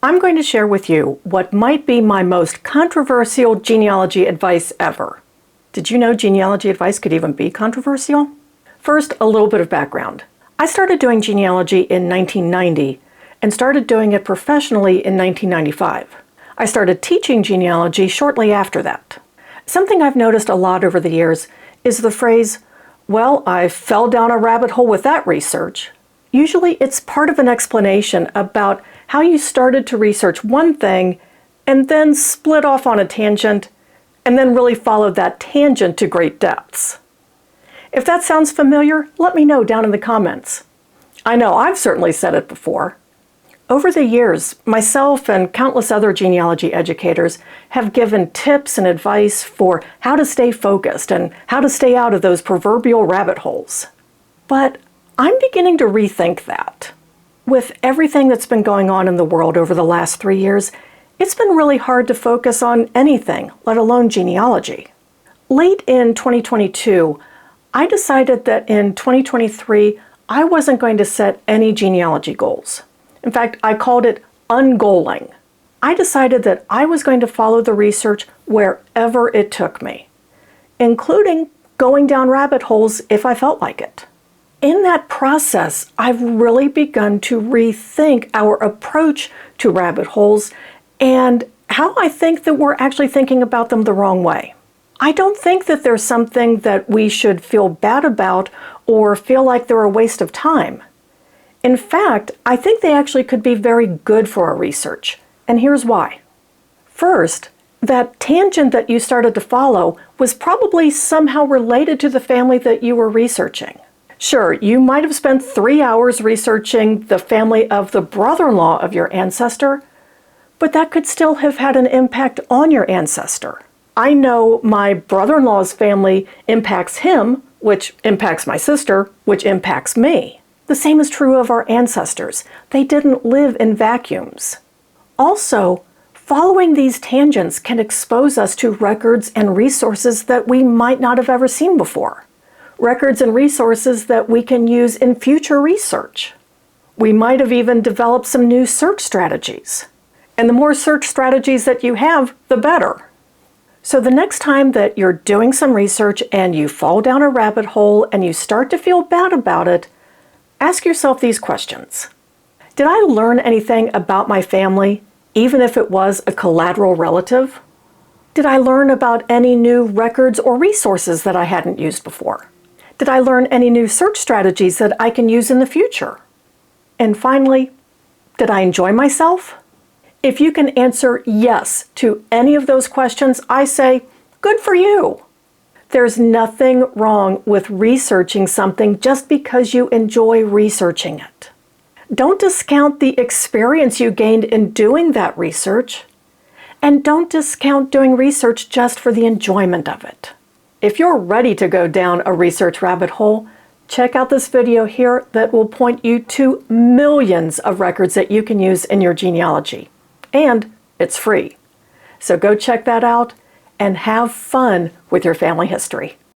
I'm going to share with you what might be my most controversial genealogy advice ever. Did you know genealogy advice could even be controversial? First, a little bit of background. I started doing genealogy in 1990 and started doing it professionally in 1995. I started teaching genealogy shortly after that. Something I've noticed a lot over the years is the phrase, "Well, I fell down a rabbit hole with that research." Usually it's part of an explanation about how you started to research one thing and then split off on a tangent and then really followed that tangent to great depths. If that sounds familiar, let me know down in the comments. I know I've certainly said it before. Over the years, myself and countless other genealogy educators have given tips and advice for how to stay focused and how to stay out of those proverbial rabbit holes. But I'm beginning to rethink that. With everything that's been going on in the world over the last 3 years, it's been really hard to focus on anything, let alone genealogy. Late in 2022, I decided that in 2023, I wasn't going to set any genealogy goals. In fact, I called it ungoaling. I decided that I was going to follow the research wherever it took me, including going down rabbit holes if I felt like it. In that process, I've really begun to rethink our approach to rabbit holes and how I think that we're actually thinking about them the wrong way. I don't think that there's something that we should feel bad about or feel like they're a waste of time. In fact, I think they actually could be very good for our research, and here's why. First, that tangent that you started to follow was probably somehow related to the family that you were researching. Sure, you might have spent 3 hours researching the family of the brother-in-law of your ancestor, but that could still have had an impact on your ancestor. I know my brother-in-law's family impacts him, which impacts my sister, which impacts me. The same is true of our ancestors. They didn't live in vacuums. Also, following these tangents can expose us to records and resources that we might not have ever seen before. Records and resources that we can use in future research. We might have even developed some new search strategies. And the more search strategies that you have, the better. So the next time that you're doing some research and you fall down a rabbit hole and you start to feel bad about it, ask yourself these questions. Did I learn anything about my family, even if it was a collateral relative? Did I learn about any new records or resources that I hadn't used before? Did I learn any new search strategies that I can use in the future? And finally, did I enjoy myself? If you can answer yes to any of those questions, I say, good for you. There's nothing wrong with researching something just because you enjoy researching it. Don't discount the experience you gained in doing that research, and don't discount doing research just for the enjoyment of it. If you're ready to go down a research rabbit hole, check out this video here that will point you to millions of records that you can use in your genealogy. And it's free. So go check that out and have fun with your family history.